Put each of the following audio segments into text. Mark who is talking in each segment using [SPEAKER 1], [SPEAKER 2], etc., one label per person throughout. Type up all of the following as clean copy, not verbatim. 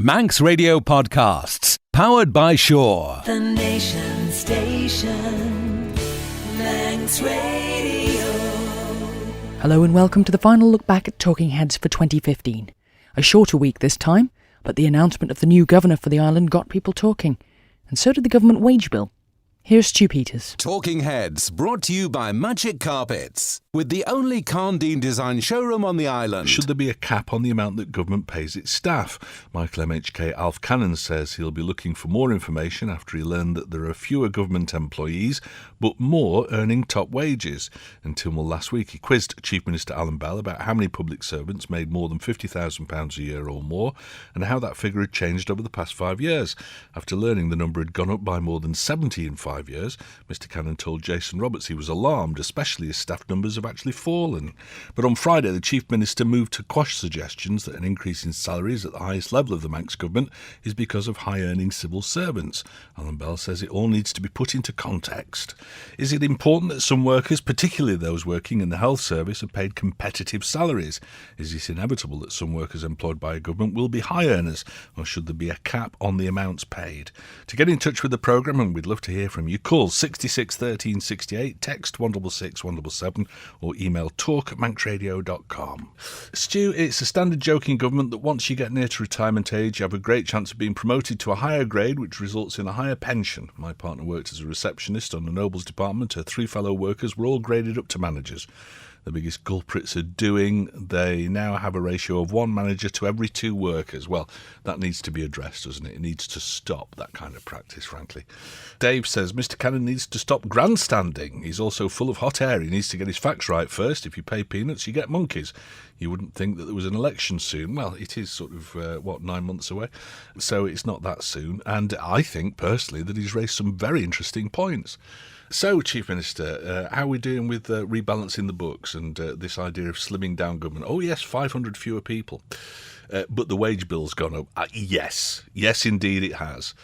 [SPEAKER 1] Manx Radio Podcasts, powered by Shaw.
[SPEAKER 2] The Nation Station, Manx Radio.
[SPEAKER 3] Hello and welcome to the final look back at Talking Heads for 2015. A shorter week this time, but the announcement of the new governor for the island got people talking. And so did the government wage bill. Here's Stu Peters.
[SPEAKER 1] Talking Heads, brought to you by Magic Carpets, with the only Carndine design showroom on the island.
[SPEAKER 4] Should there be a cap on the amount that government pays its staff? Michael MHK Alf Cannon says he'll be looking for more information after he learned that there are fewer government employees, but more earning top wages. Until last week, he quizzed Chief Minister Alan Bell about how many public servants made more than £50,000 a year or more, and how that figure had changed over the past 5 years. After learning the number had gone up by more than 70 in 5 years, Mr Cannon told Jason Roberts he was alarmed, especially as staff numbers have actually fallen. But on Friday, the Chief Minister moved to quash suggestions that an increase in salaries at the highest level of the Manx government is because of high-earning civil servants. Alan Bell says it all needs to be put into context. Is it important that some workers, particularly those working in the health service, are paid competitive salaries? Is it inevitable that some workers employed by a government will be high earners, or should there be a cap on the amounts paid? To get in touch with the programme, and we'd love to hear from you, call 66 13 68, text 166 177, or email talk@manxradio.com. Stu, it's a standard joke in government that once you get near to retirement age, you have a great chance of being promoted to a higher grade, which results in a higher pension. My partner worked as a receptionist on the Nobles Department. Her 3 fellow workers were all graded up to managers. The biggest culprits are doing, they now have a ratio of 1 manager to every 2 workers. Well, that needs to be addressed, doesn't it? It needs to stop that kind of practice, frankly. Dave says Mr Cannon needs to stop grandstanding. He's also full of hot air. He needs to get his facts right first. If you pay peanuts, you get monkeys. You wouldn't think that there was an election soon. Well, it is sort of, 9 months away? So it's not that soon. And I think, personally, that he's raised some very interesting points. So, Chief Minister, how are we doing with rebalancing the books and this idea of slimming down government? Oh, yes, 500 fewer people. But the wage bill's gone up. Yes, indeed it has.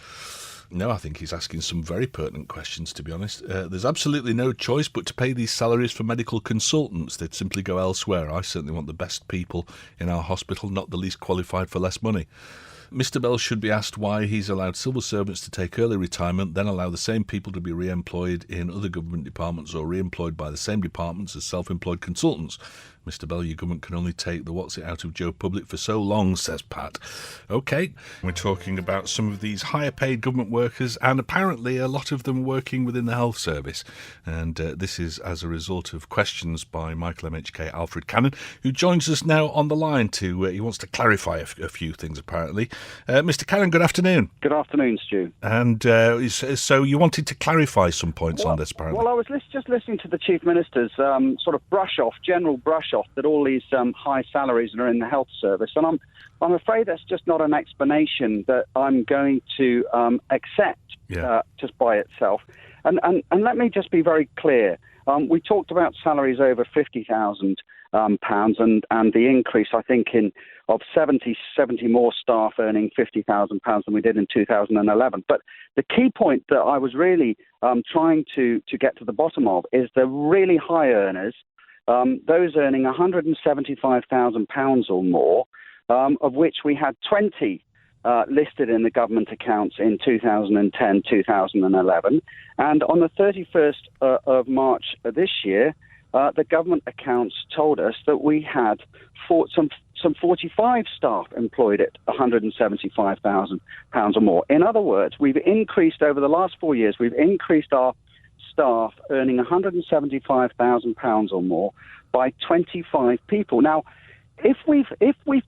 [SPEAKER 4] No, I think he's asking some very pertinent questions, to be honest. There's absolutely no choice but to pay these salaries for medical consultants. They'd simply go elsewhere. I certainly want the best people in our hospital, not the least qualified for less money. Mr Bell should be asked why he's allowed civil servants to take early retirement, then allow the same people to be re-employed in other government departments or re-employed by the same departments as self-employed consultants. Mr Bell, your government can only take the what's it out of Joe public for so long, says Pat. OK, we're talking about some of these higher paid government workers, and apparently a lot of them working within the health service. And this is as a result of questions by Michael MHK Alfred Cannon, who joins us now on the line he wants to clarify a few things, apparently. Mr Cannon, good afternoon.
[SPEAKER 5] Good afternoon, Stu.
[SPEAKER 4] And so you wanted to clarify some points on this, apparently.
[SPEAKER 5] Well, I was just listening to the Chief Minister's sort of general brush off that all these high salaries are in the health service, and I'm afraid that's just not an explanation that I'm going to accept just by itself. And let me just be very clear. We talked about salaries over £50,000 and the increase, I think, of 70 more staff earning £50,000 than we did in 2011. But the key point that I was really trying to get to the bottom of is the really high earners, those earning £175,000 or more, of which we had 20 listed in the government accounts in 2010, 2011. And on the 31st of March this year, the government accounts told us that we had some 45 staff employed at £175,000 or more. In other words, we've increased over the last 4 years, we've increased our staff earning £175,000 or more by 25 people. Now, if we've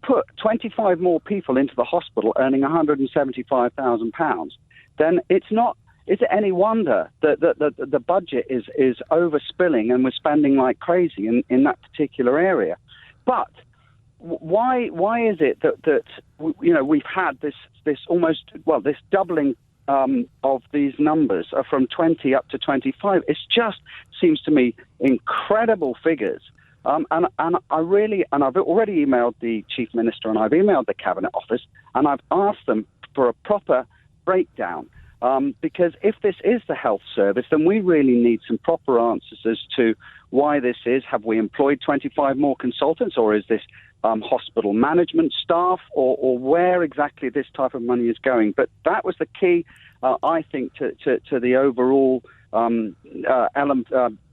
[SPEAKER 5] put 25 more people into the hospital earning £175,000, then is it any wonder that the budget is overspilling and we're spending like crazy in that particular area? But why is it that we've had this doubling of these numbers from 20 up to 25? It just seems to me incredible figures. And I've already emailed the Chief Minister and I've emailed the Cabinet Office and I've asked them for a proper breakdown. Because if this is the health service, then we really need some proper answers as to why this is. Have we employed 25 more consultants, or is this hospital management staff, or where exactly this type of money is going. But that was the key, I think, to the overall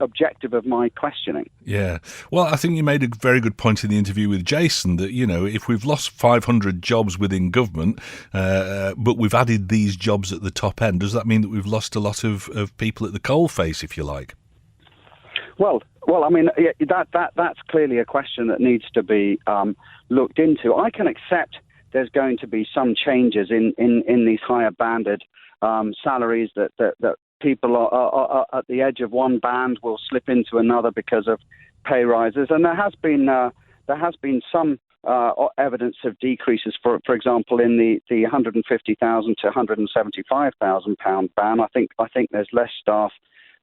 [SPEAKER 5] objective of my questioning.
[SPEAKER 4] Yeah. Well, I think you made a very good point in the interview with Jason that, if we've lost 500 jobs within government, but we've added these jobs at the top end, does that mean that we've lost a lot of people at the coalface, if you like?
[SPEAKER 5] Well, I mean, that's clearly a question that needs to be looked into. I can accept there's going to be some changes in these higher banded salaries that people are at the edge of one band will slip into another because of pay rises, and there has been some evidence of decreases. For example, in the 150,000 to 175,000 pound band, I think there's less staff,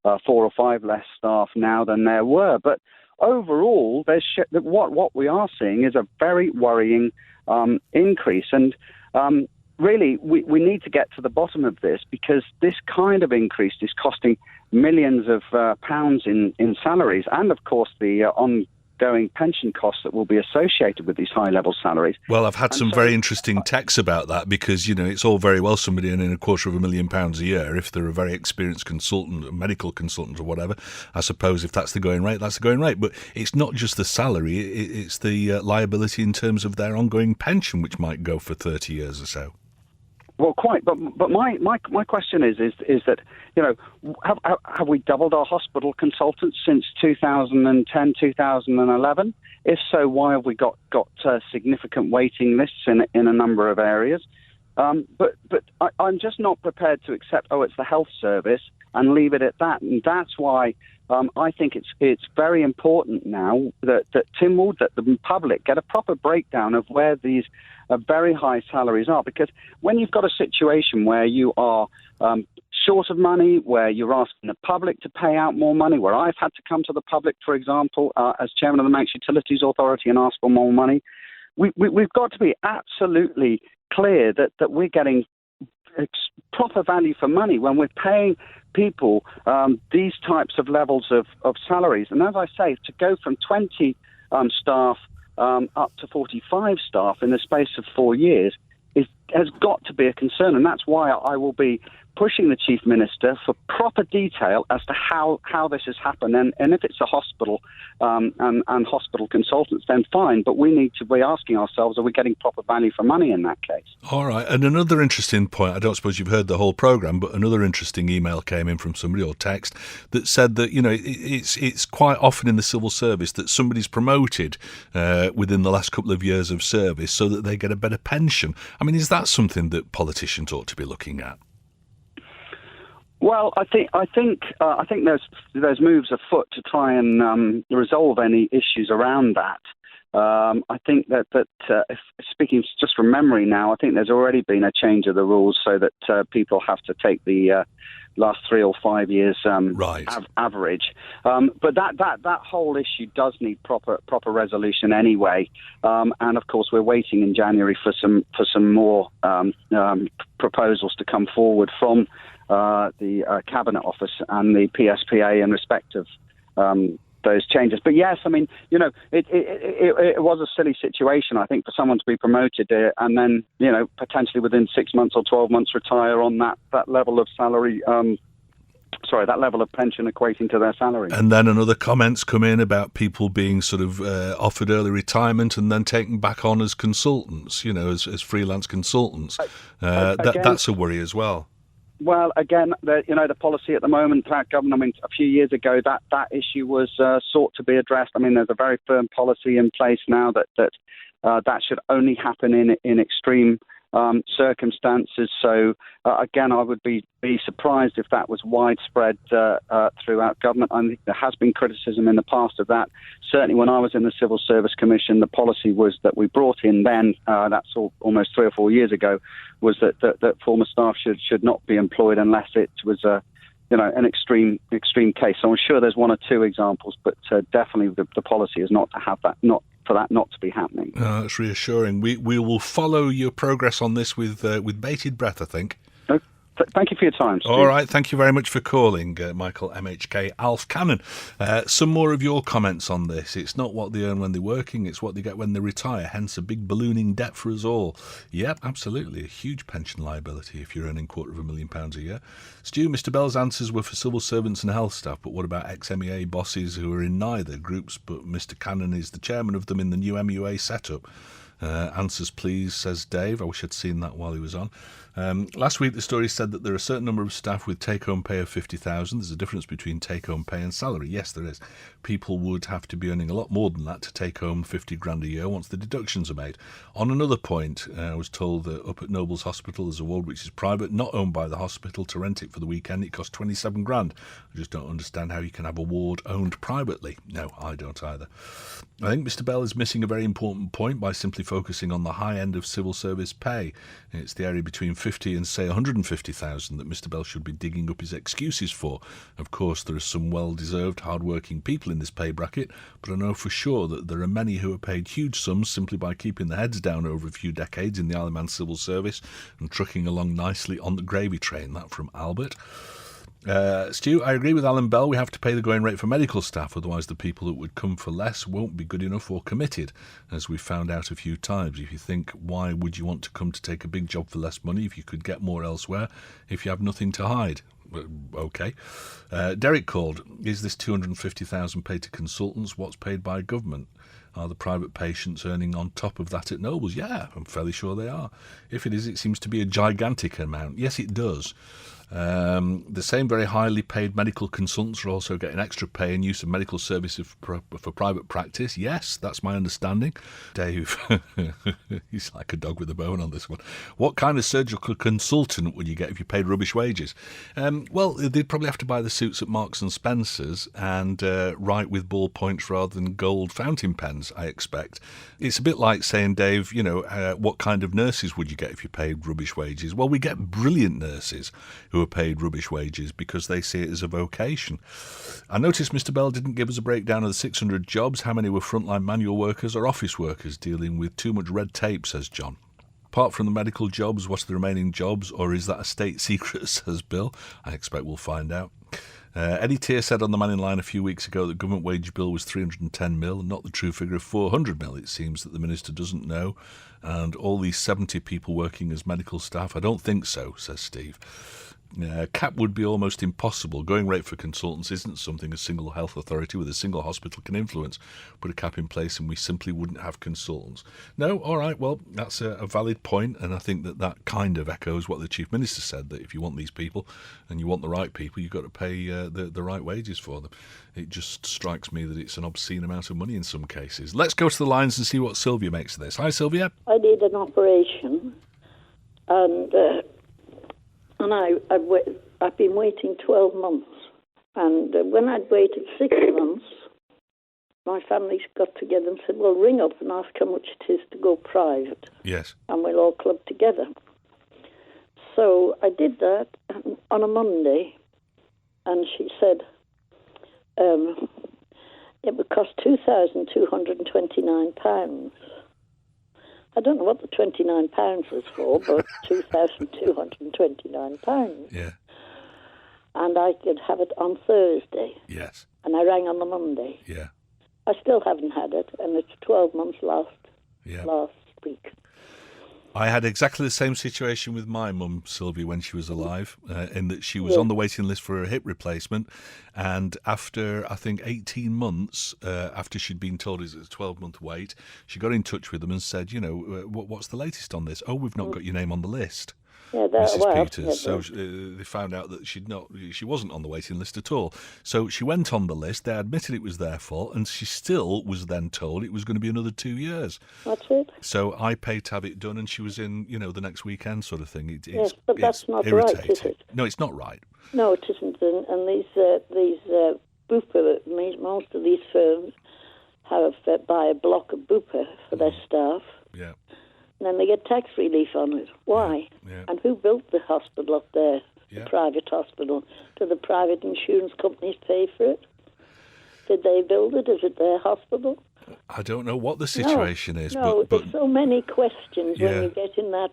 [SPEAKER 5] 4 or 5 less staff now than there were. But overall, what we are seeing is a very worrying increase, and really, we need to get to the bottom of this, because this kind of increase is costing millions of pounds in salaries, and of course the ongoing pension costs that will be associated with these high-level salaries.
[SPEAKER 4] Well, I've had some very interesting texts about that, because it's all very well somebody earning £250,000 a year. If they're a very experienced consultant, a medical consultant or whatever, I suppose if that's the going rate, that's the going rate. But it's not just the salary; it's the liability in terms of their ongoing pension, which might go for 30 years or so.
[SPEAKER 5] Well, quite. But my question is that, have we doubled our hospital consultants since 2010, 2011? If so, why have we got significant waiting lists in a number of areas? But I'm just not prepared to accept, it's the health service, and leave it at that. And that's why I think it's very important now that Tynwald, that the public get a proper breakdown of where these very high salaries are. Because when you've got a situation where you are short of money, where you're asking the public to pay out more money, where I've had to come to the public, for example, as chairman of the Manx Utilities Authority, and ask for more money, we've got to be absolutely clear that we're getting proper value for money when we're paying people these types of levels of salaries. And as I say, to go from 20 staff up to 45 staff in the space of 4 years has got to be a concern. And that's why I will be pushing the Chief Minister for proper detail as to how this has happened. And if it's a hospital and hospital consultants, then fine. But we need to be asking ourselves, are we getting proper value for money in that case?
[SPEAKER 4] All right. And another interesting point, I don't suppose you've heard the whole programme, but another interesting email came in from somebody, or text, that said that, it's quite often in the civil service that somebody's promoted within the last couple of years of service so that they get a better pension. I mean, is that something that politicians ought to be looking at?
[SPEAKER 5] Well, I think there's moves afoot to try and resolve any issues around that. I think that if speaking just from memory now, I think there's already been a change of the rules so that people have to take the last 3 or 5 years average. But that whole issue does need proper resolution anyway. And of course, we're waiting in January for some more proposals to come forward from the Cabinet Office and the PSPA in respect of those changes. But yes, I mean, it was a silly situation, I think, for someone to be promoted and then, potentially within 6 months or 12 months retire on that level of salary. That level of pension equating to their salary. And
[SPEAKER 4] then another comments come in about people being sort of offered early retirement and then taken back on as consultants, as freelance consultants. That's a worry as well.
[SPEAKER 5] Well, again, the policy at the moment, government, a few years ago, that issue was sought to be addressed. I mean, there's a very firm policy in place now that should only happen in extreme circumstances. So, again, I would be surprised if that was widespread throughout government. I think there has been criticism in the past of that. Certainly when I was in the Civil Service Commission, the policy was that we brought in then, that's almost 3 or 4 years ago, was that former staff should not be employed unless it was an extreme case. So I'm sure there's 1 or 2 examples, but definitely the policy is not to have that, not to be happening.
[SPEAKER 4] That's reassuring. We will follow your progress on this with bated breath, I think.
[SPEAKER 5] Thank you for your time, Steve.
[SPEAKER 4] All right, thank you very much for calling, Michael MHK Alf Cannon. Some more of your comments on this. It's not what they earn when they're working, it's what they get when they retire, hence a big ballooning debt for us all. Yep, absolutely, a huge pension liability if you're earning £250,000 a year. Stu, Mr Bell's answers were for civil servants and health staff, but what about ex-MEA bosses who are in neither groups, but Mr Cannon is the chairman of them in the new MUA setup? Answers please, says Dave. I wish I'd seen that while he was on. Last week the story said that there are a certain number of staff with take-home pay of 50,000. There's a difference between take-home pay and salary. Yes, there is. People would have to be earning a lot more than that to take home 50 grand a year once the deductions are made. On another point, I was told that up at Nobles Hospital there's a ward which is private, not owned by the hospital. To rent it for the weekend it costs 27 grand. I just don't understand how you can have a ward owned privately. No, I don't either. I think Mr Bell is missing a very important point by simply focusing on the high end of civil service pay. It's the area between 50 and say 150,000 that Mr Bell should be digging up his excuses for. Of course, there are some well-deserved, hard-working people in this pay bracket, but I know for sure that there are many who are paid huge sums simply by keeping their heads down over a few decades in the Isle of Man civil service and trucking along nicely on the gravy train. That from Albert. Stu, I agree with Alan Bell. We have to pay the going rate for medical staff, otherwise the people that would come for less won't be good enough or committed, as we've found out a few times. If you think, why would you want to come to take a big job for less money if you could get more elsewhere, if you have nothing to hide? Okay. Derek called, is this 250,000 paid to consultants? What's paid by government? Are the private patients earning on top of that at Nobles? Yeah, I'm fairly sure they are. If it is, it seems to be a gigantic amount. Yes, it does. The same very highly paid medical consultants are also getting extra pay and use of medical services for private practice. Yes, that's my understanding. Dave, he's like a dog with a bone on this one. What kind of surgical consultant would you get if you paid rubbish wages? Well, they'd probably have to buy the suits at Marks and Spencer's and write with ballpoints rather than gold fountain pens, I expect. It's a bit like saying, Dave, what kind of nurses would you get if you paid rubbish wages? Well, we get brilliant nurses who are paid rubbish wages because they see it as a vocation. I noticed Mr Bell didn't give us a breakdown of the 600 jobs. How many were frontline manual workers or office workers dealing with too much red tape, says John. Apart from the medical jobs, what's the remaining jobs, or is that a state secret, says Bill? I expect we'll find out. Eddie Tier said on the Man in Line a few weeks ago that government wage bill was 310 mil, not the true figure of 400 mil. It seems that the minister doesn't know. And all these 70 people working as medical staff, I don't think so, says Steve. Cap would be almost impossible. Going rate for consultants isn't something a single health authority with a single hospital can influence. Put a cap in place and we simply wouldn't have consultants. No, all right, well, that's a valid point, and I think that kind of echoes what the Chief Minister said, that if you want these people and you want the right people, you've got to pay the right wages for them. It just strikes me that it's an obscene amount of money in some cases. Let's go to the lines and see what Sylvia makes of this. Hi, Sylvia.
[SPEAKER 6] I did an operation, and I've been waiting 12 months. And when I'd waited 6 months, my family got together and said, well, ring up and ask how much it is to go private.
[SPEAKER 4] Yes.
[SPEAKER 6] And we'll all club together. So I did that on a Monday, and she said it would cost £2,229. I don't know what the £29 was for, but £2,229.
[SPEAKER 4] Yeah.
[SPEAKER 6] And I could have it on Thursday.
[SPEAKER 4] Yes.
[SPEAKER 6] And I rang on the Monday.
[SPEAKER 4] Yeah.
[SPEAKER 6] I still haven't had it, and it's 12 months last week.
[SPEAKER 4] I had exactly the same situation with my mum, Sylvia, when she was alive, in that she was on the waiting list for a hip replacement, and after, I think, 18 months, after she'd been told it was a 12-month wait, she got in touch with them and said, what's the latest on this? Oh, we've not got your name on the list.
[SPEAKER 6] Yeah,
[SPEAKER 4] Mrs. Peters. So they found out that she wasn't on the waiting list at all. So she went on the list. They admitted it was their fault, and she still was then told it was going to be another 2 years.
[SPEAKER 6] That's it.
[SPEAKER 4] So I paid to have it done, and she was in, the next weekend sort of thing.
[SPEAKER 6] Yes, but that's not
[SPEAKER 4] irritating.
[SPEAKER 6] right, is it?
[SPEAKER 4] No, it's not right.
[SPEAKER 6] No, it isn't. And these Bupa, most of these firms have buy a block of Bupa for their staff.
[SPEAKER 4] Yeah.
[SPEAKER 6] And then they get tax relief on it. Why?
[SPEAKER 4] Yeah.
[SPEAKER 6] And who built the hospital up there,
[SPEAKER 4] Yeah.
[SPEAKER 6] the private hospital? Do the private insurance companies pay for it? Did they build it? Is it their hospital?
[SPEAKER 4] I don't know what the situation is.
[SPEAKER 6] No,
[SPEAKER 4] but
[SPEAKER 6] there's so many questions when you get in that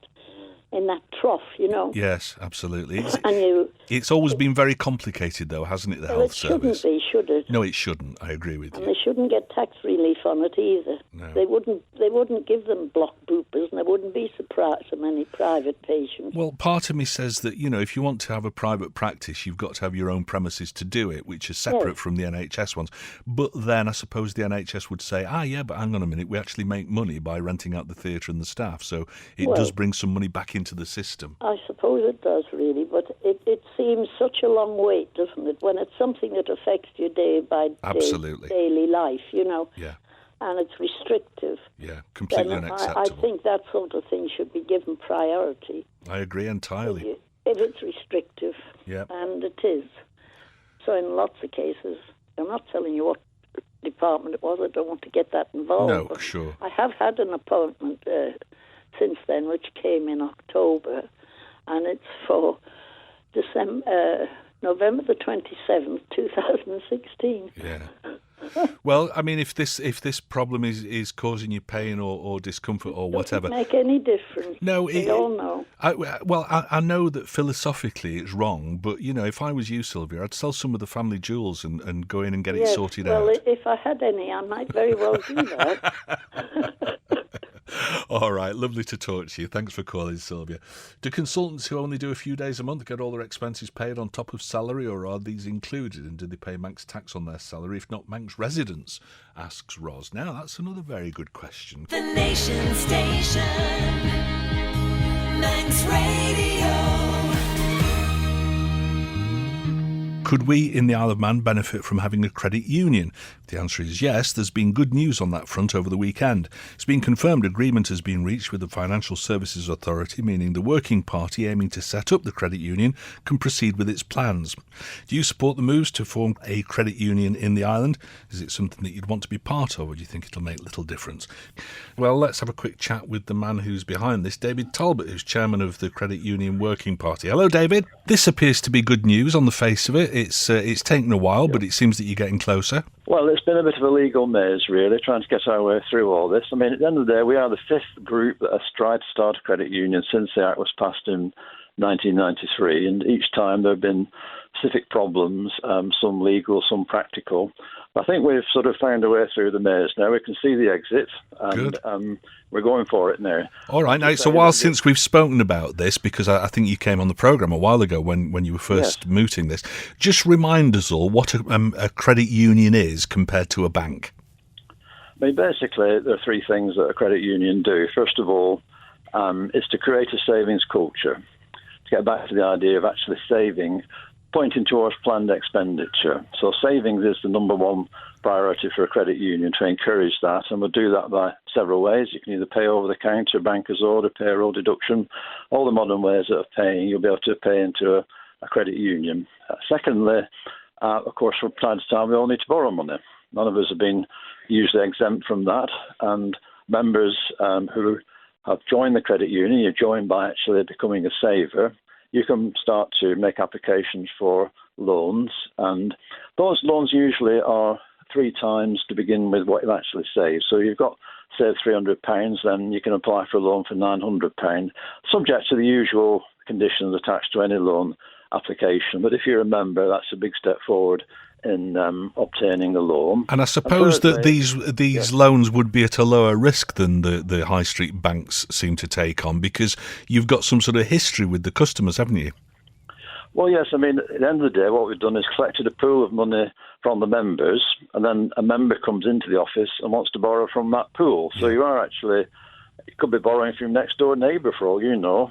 [SPEAKER 6] in that trough, you know.
[SPEAKER 4] Yes, absolutely.
[SPEAKER 6] And
[SPEAKER 4] It's always been very complicated, though, hasn't it, the
[SPEAKER 6] well,
[SPEAKER 4] health
[SPEAKER 6] it shouldn't
[SPEAKER 4] service?
[SPEAKER 6] be, should it?
[SPEAKER 4] No, it shouldn't. I agree with
[SPEAKER 6] And
[SPEAKER 4] you.
[SPEAKER 6] they shouldn't get tax relief on it either.
[SPEAKER 4] No.
[SPEAKER 6] They wouldn't give them block boopers, and there wouldn't be so many private patients.
[SPEAKER 4] Well, part of me says that, you know, if you want to have a private practice, you've got to have your own premises to do it, which is separate
[SPEAKER 6] Yes.
[SPEAKER 4] from the NHS ones. But then I suppose the NHS would say, yeah, but hang on a minute, we actually make money by renting out the theatre and the staff, so it does bring some money back into the system.
[SPEAKER 6] I suppose it does, really, but it seems such a long wait, doesn't it, when it's something that affects your day by day,
[SPEAKER 4] Absolutely.
[SPEAKER 6] daily life, you know,
[SPEAKER 4] Yeah,
[SPEAKER 6] and it's restrictive.
[SPEAKER 4] yeah, completely
[SPEAKER 6] Then
[SPEAKER 4] unacceptable.
[SPEAKER 6] I think that sort of thing should be given priority.
[SPEAKER 4] I agree entirely.
[SPEAKER 6] If it's restrictive,
[SPEAKER 4] Yeah.
[SPEAKER 6] and it is. So in lots of cases, I'm not telling you what department it was, I don't want to get that involved.
[SPEAKER 4] No,
[SPEAKER 6] but
[SPEAKER 4] sure.
[SPEAKER 6] I have had an appointment since then, which came in October, and it's for November the 27th, 2016.
[SPEAKER 4] Yeah. Well, I mean, if this problem is causing you pain or discomfort or whatever,
[SPEAKER 6] Doesn't make any difference.
[SPEAKER 4] no,
[SPEAKER 6] We all know.
[SPEAKER 4] I know that philosophically it's wrong, but you know, if I was you, Sylvia, I'd sell some of the family jewels and go in and get it
[SPEAKER 6] Yes,
[SPEAKER 4] sorted
[SPEAKER 6] well,
[SPEAKER 4] out.
[SPEAKER 6] if I had any, I might very well do that.
[SPEAKER 4] All right, lovely to talk to you. Thanks for calling, Sylvia. Do consultants who only do a few days a month get all their expenses paid on top of salary, or are these included, and do they pay Manx tax on their salary? If not, Manx residents, asks Ros. Now, that's another very good question.
[SPEAKER 2] The Nation Station, Manx Radio.
[SPEAKER 4] Could we in the Isle of Man benefit from having a credit union? The answer is yes. There's been good news on that front over the weekend. It's been confirmed agreement has been reached with the Financial Services Authority, meaning the working party aiming to set up the credit union can proceed with its plans. Do you support the moves to form a credit union in the island? Is it something that you'd want to be part of, or do you think it'll make little difference? Well, let's have a quick chat with the man who's behind this, David Talbot, who's chairman of the Credit Union Working Party. Hello, David. This appears to be good news on the face of it. It's taken a while, but it seems that you're getting closer.
[SPEAKER 7] Well, it's been a bit of a legal maze, really, trying to get our way through all this. I mean, at the end of the day, we are the fifth group that has tried to start a credit union since the Act was passed in 1993, and each time there have been specific problems, some legal, some practical. I think we've sort of found a way through the maze now. We can see the exit, and we're going for it now.
[SPEAKER 4] All right. Now, it's a while since we've spoken about this, because I think you came on the programme a while ago when you were first mooting this. Just remind us all what a credit union is compared to a bank.
[SPEAKER 7] I mean, basically, there are three things that a credit union do. First of all, is to create a savings culture, to get back to the idea of actually saving, pointing towards planned expenditure. So savings is the number one priority for a credit union, to encourage that, and we'll do that by several ways. You can either pay over the counter, banker's order, payroll deduction, all the modern ways of paying. You'll be able to pay into a credit union. Secondly, of course, from time to time, we all need to borrow money. None of us have been usually exempt from that, and members who have joined the credit union, you're joined by actually becoming a saver. You can start to make applications for loans, and those loans usually are 3 times to begin with what you actually save. So you've got, say, £300, then you can apply for a loan for £900, subject to the usual conditions attached to any loan application. But if you're a member, that's a big step forward in obtaining a loan.
[SPEAKER 4] And I suppose that these loans would be at a lower risk than the high street banks seem to take on, because you've got some sort of history with the customers, haven't you?
[SPEAKER 7] Well, yes. I mean, at the end of the day, what we've done is collected a pool of money from the members, and then a member comes into the office and wants to borrow from that pool. So you are actually, you could be borrowing from your next door neighbour for all you know.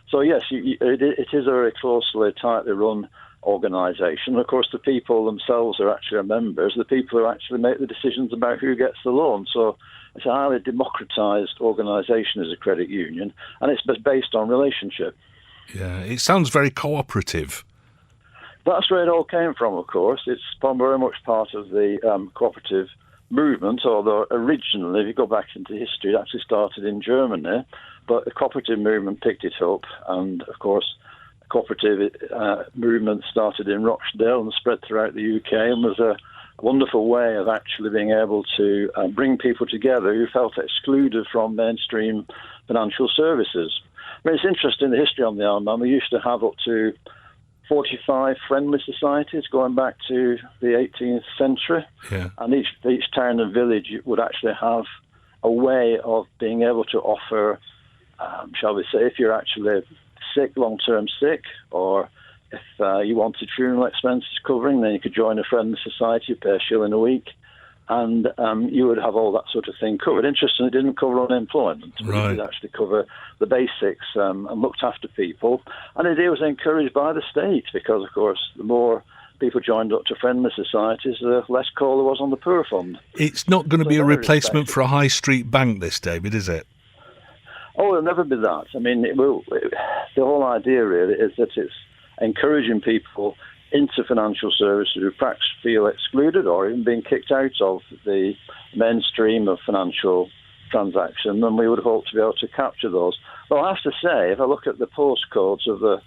[SPEAKER 7] So yes, it is a very closely, tightly run organisation. Of course, the people themselves are actually our members, the people who actually make the decisions about who gets the loan. So it's a highly democratised organisation as a credit union, and it's based on relationship.
[SPEAKER 4] Yeah, it sounds very cooperative.
[SPEAKER 7] That's where it all came from, of course. It's very much part of the cooperative movement, although originally, if you go back into history, it actually started in Germany, but the cooperative movement picked it up, and of course, the cooperative movement started in Rochdale and spread throughout the UK, and was a wonderful way of actually being able to bring people together who felt excluded from mainstream financial services. I mean, it's interesting, the history on the Isle of Man. We used to have up to 45 friendly societies going back to the 18th century.
[SPEAKER 4] Yeah.
[SPEAKER 7] And each town and village would actually have a way of being able to offer, shall we say, if you're actually sick, long-term sick, or if you wanted funeral expenses covering, then you could join a friendly society, you pay £1 a week, and you would have all that sort of thing covered. Interesting, it didn't cover unemployment.
[SPEAKER 4] Right.
[SPEAKER 7] It did actually cover the basics and looked after people. And the idea was encouraged by the state because, of course, the more people joined up to friendly societies, the less call there was on the poor fund.
[SPEAKER 4] It's not going to be a
[SPEAKER 7] very
[SPEAKER 4] replacement
[SPEAKER 7] respected.
[SPEAKER 4] for a high street bank, this, David, is it?
[SPEAKER 7] Oh, it'll never be that. I mean, the whole idea really is that it's encouraging people into financial services who perhaps feel excluded or even being kicked out of the mainstream of financial transaction, and we would hope to be able to capture those. But I have to say, if I look at the postcodes of the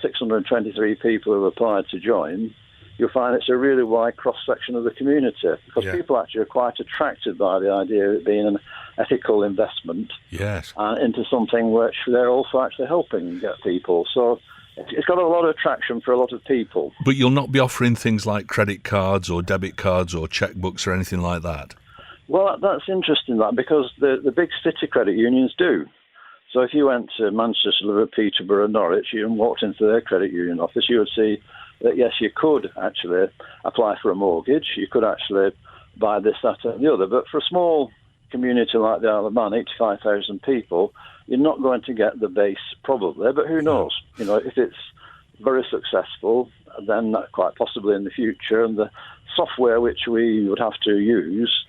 [SPEAKER 7] 623 people who applied to join, you'll find it's a really wide cross-section of the community, because people actually are quite attracted by the idea of it being an ethical investment
[SPEAKER 4] Yes.
[SPEAKER 7] into something which they're also actually helping get people. So it's got a lot of attraction for a lot of people.
[SPEAKER 4] But you'll not be offering things like credit cards or debit cards or checkbooks or anything like that?
[SPEAKER 7] Well, that's interesting, that, because the big city credit unions do. So if you went to Manchester, Liverpool, Peterborough, Norwich, and walked into their credit union office, you would see that, yes, you could actually apply for a mortgage. You could actually buy this, that, and the other. But for a small community like the Isle of Man, 85,000 people, you're not going to get the base probably, but who knows? You know, if it's very successful, then quite possibly in the future, and the software which we would have to use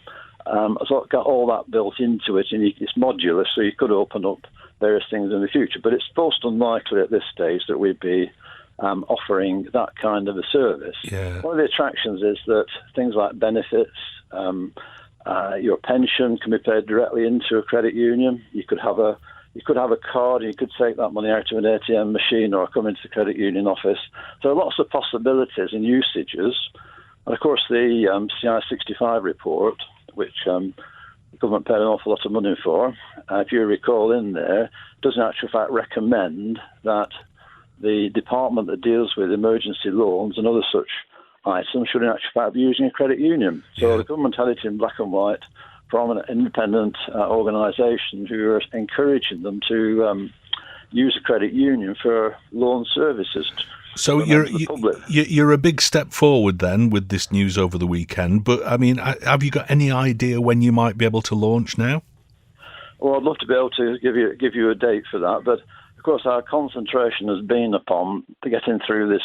[SPEAKER 7] has got all that built into it, and it's modular, so you could open up various things in the future. But it's most unlikely at this stage that we'd be offering that kind of a service.
[SPEAKER 4] Yeah.
[SPEAKER 7] One of the attractions is that things like benefits, your pension can be paid directly into a credit union. You could have a card, and you could take that money out of an ATM machine or come into the credit union office. So lots of possibilities and usages. And of course, the CI65 report, which the government paid an awful lot of money for, if you recall in there, does in actual fact recommend that the department that deals with emergency loans and other such items should in actual fact be using a credit union. So the government had it in black and white from an independent organisation who are encouraging them to use a credit union for loan services.
[SPEAKER 4] So you're a big step forward then with this news over the weekend. But I mean, have you got any idea when you might be able to launch now?
[SPEAKER 7] Well, I'd love to be able to give you a date for that, but of course our concentration has been upon getting through this